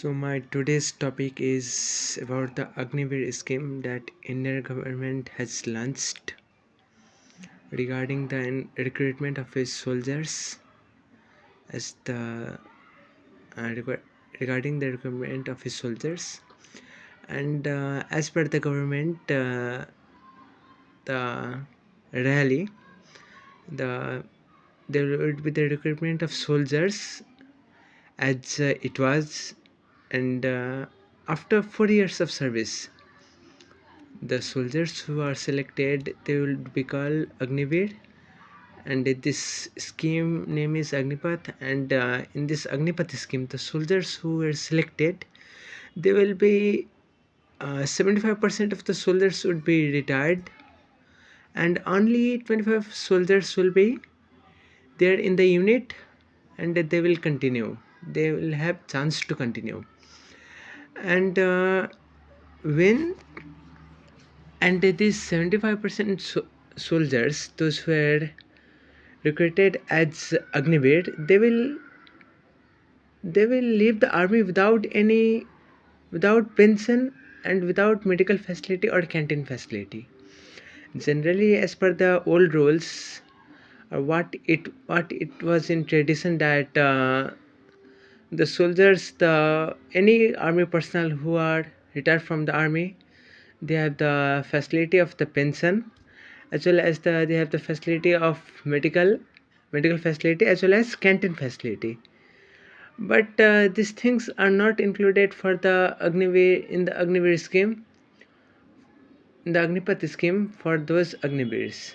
So my today's topic is about the Agniveer scheme that Indian government has launched regarding the recruitment of its soldiers as the regarding the recruitment of its soldiers, and as per the government, the rally the there would be the recruitment of soldiers as it was, and after 4 years of service, the soldiers who are selected, they will be called Agniveer, and this scheme name is Agnipath. And in this Agnipath scheme, the soldiers who were selected, they will be 75% of the soldiers would be retired, and only 25 soldiers will be there in the unit, and they will continue. They will have chance to continue, and when and these 75% soldiers, those who were recruited as Agniveer, they will leave the army without pension and without medical facility or canteen facility. Generally, as per the old rules, or what it was in tradition, that the soldiers, the any army personnel who are retired from the army, they have the facility of the pension, as well as they have the facility of medical facility, as well as canteen facility. But these things are not included for the Agniveer in the Agniveer scheme, in the Agnipath scheme for those Agniveers.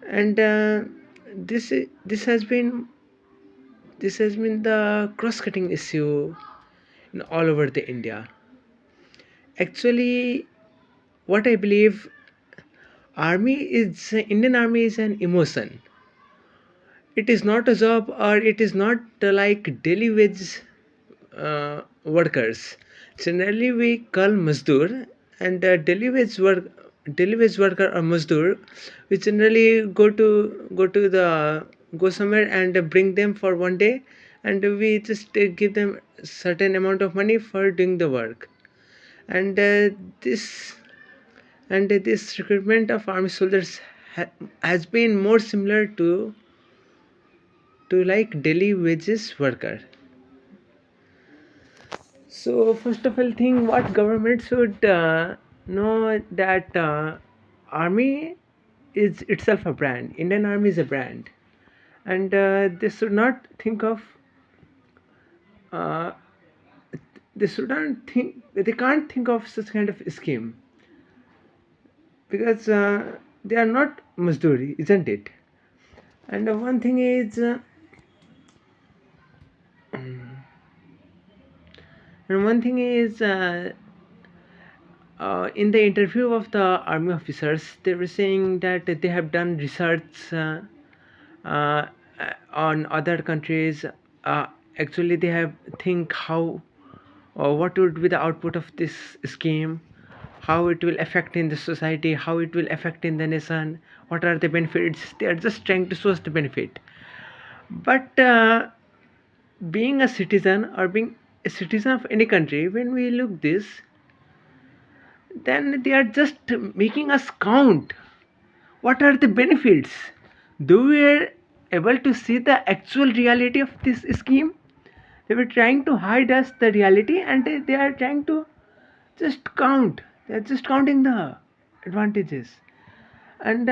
And this has been the cross-cutting issue in all over the India. Actually, what I believe, Indian army is an emotion. It is not a job, or it is not like daily wage workers. Generally, we call mazdoor, and daily wage worker or mazdoor, we generally go somewhere and bring them for one day, and we just give them certain amount of money for doing the work. And this this recruitment of army soldiers has been more similar to like daily wages worker. So first of all, thing what government should know, that army is itself a brand. Indian army is a brand, and they should not think of uh, they shouldn't think they can't think of such kind of scheme, because they are not Mazdoori, isn't it? And one thing is and one thing is in the interview of the army officers, they were saying that they have done research uh, on other countries. Uh, Actually, they have think how what would be the output of this scheme, how it will affect in the society, how it will affect in the nation, what are the benefits. They are just trying to source the benefit. But being a citizen, or being a citizen of any country, when we look this, then they are just making us count what are the benefits. Do we are able to see the actual reality of this scheme? They were trying to hide us the reality, and they are trying to just count. They are just counting the advantages. And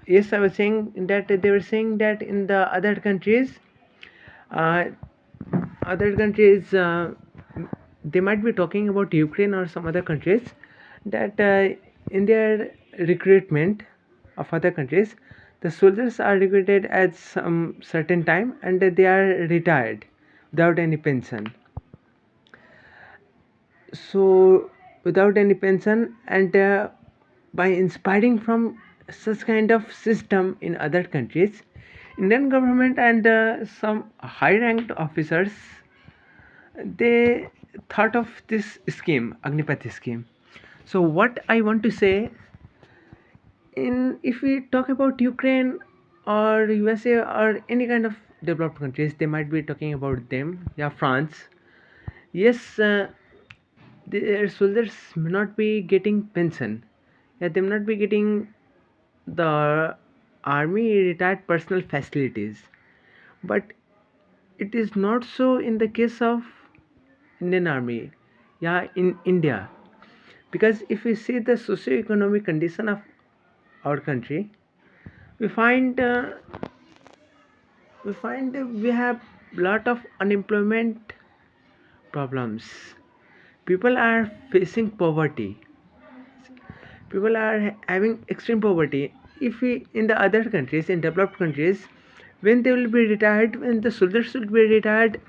yes, I was saying that they were saying that in the uh, other countries, they might be talking about Ukraine or some other countries, that in their recruitment of other countries, the soldiers are recruited at some certain time, and they are retired without any pension. So without any pension, and by inspiring from such kind of system in other countries, Indian government and some high ranked officers, they thought of this scheme, Agnipath scheme. So what I want to say, in if we talk about Ukraine or USA or any kind of developed countries, they might be talking about them. Yeah, France. Yes, their soldiers may not be getting pension. Yeah, they may not be getting the army retired personal facilities. But it is not so in the case of Indian army. Yeah, in India, because if we see the socio-economic condition of our country, we find we have lot of unemployment problems. People are facing poverty. People are having extreme poverty. If we in the other countries, in developed countries, when they will be retired, when the soldiers will be retired,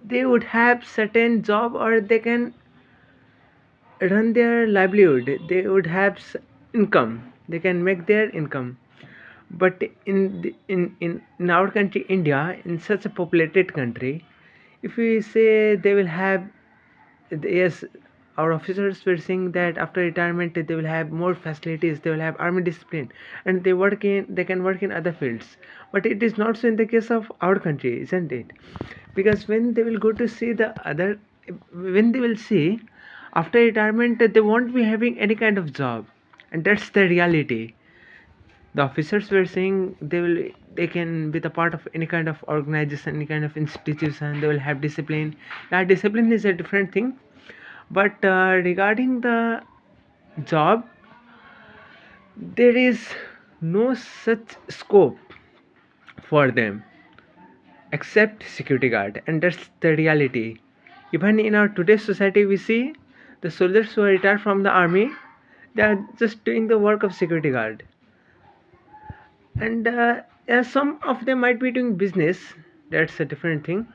they would have certain job, or they can run their livelihood. They would have income, they can make their income. But in our country India, in such a populated country, if we say they will have, yes, our officers were saying that after retirement they will have more facilities, they will have army discipline, and they can work in other fields. But it is not so in the case of our country, isn't it? Because when they will go to see the other, when they will see after retirement, they won't be having any kind of job. And that's the reality. The officers were saying they can be the part of any kind of organization, any kind of institution, they will have discipline. Yeah, discipline is a different thing. But regarding the job, there is no such scope for them except security guard, and that's the reality. Even in our today's society, we see the soldiers who are retired from the army, they are just doing the work of security guard. And yeah, some of them might be doing business, that's a different thing.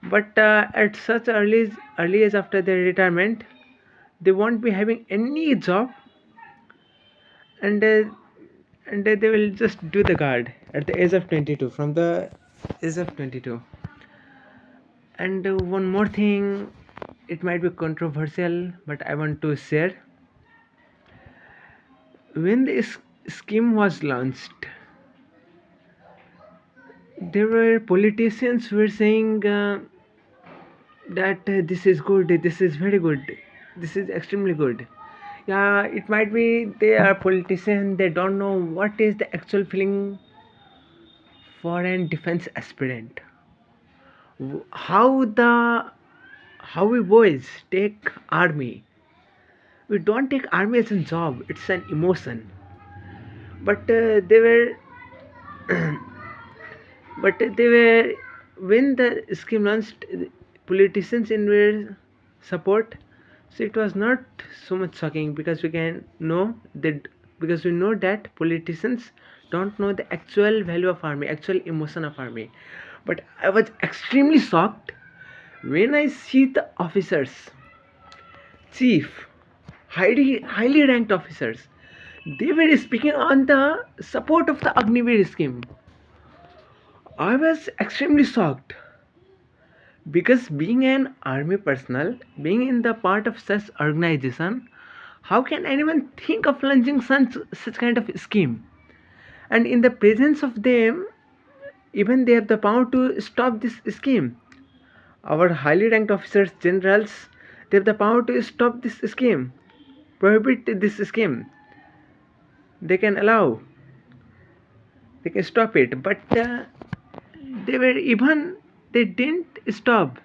But at such early age after their retirement, they won't be having any job. And they will just do the guard at the age of 22, from the age of 22. And one more thing, it might be controversial, but I want to share. When this scheme was launched, there were politicians who were saying that this is good, this is very good, this is extremely good. Yeah, it might be they are politicians, they don't know what is the actual feeling for an defense aspirant. How we boys take army. We don't take army as a job, it's an emotion. But they were but they were when the scheme launched, politicians in their support. So it was not so much shocking, because we can know that, because we know that politicians don't know the actual value of army, actual emotion of army. But I was extremely shocked when I see the officers, chief, highly ranked officers, they were speaking on the support of the Agnipath scheme. I was extremely shocked, because being an army personnel, being in the part of such organization, how can anyone think of launching such kind of scheme? And in the presence of them, even they have the power to stop this scheme. Our highly ranked officers, generals, they have the power to stop this scheme, prohibit this scheme. They can allow, they can stop it. But they were even they didn't stop,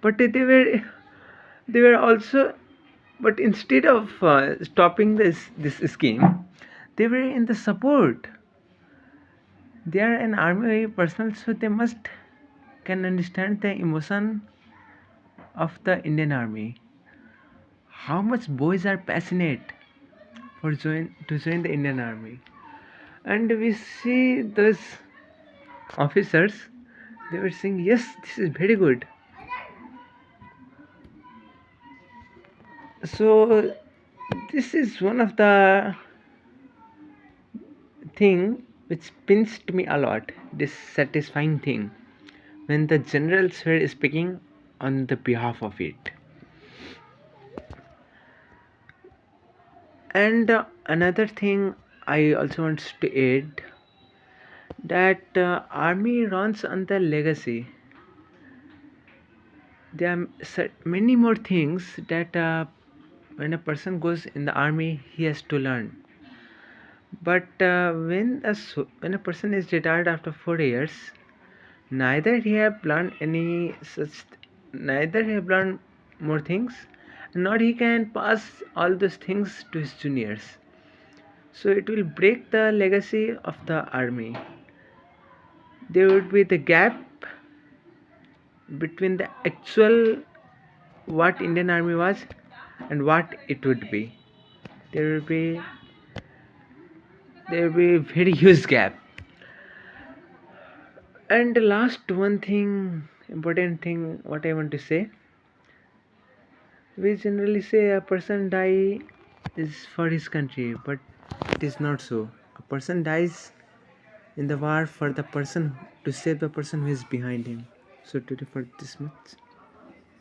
but they were also, but instead of stopping this scheme, they were in the support. They are an army personnel, so they must can understand the emotion of the Indian army, how much boys are passionate for join the Indian army. And we see those officers, they were saying yes, this is very good. So this is one of the thing which pinched me a lot, this satisfying thing, when the generals were speaking on the behalf of it. And another thing I also want to add, that army runs on the legacy. There are many more things that when a person goes in the army he has to learn. But when a person is retired after 4 years, neither he have learned any such, neither he have learned more things, nor he can pass all those things to his juniors. So it will break the legacy of the army. There would be the gap between the actual what Indian Army was and what it would be. There will be very huge gap. And the last one thing, important thing, what I want to say, we generally say a person die is for his country, but it is not so. A person dies in the war for the person, to save the person who is behind him. So today for this much.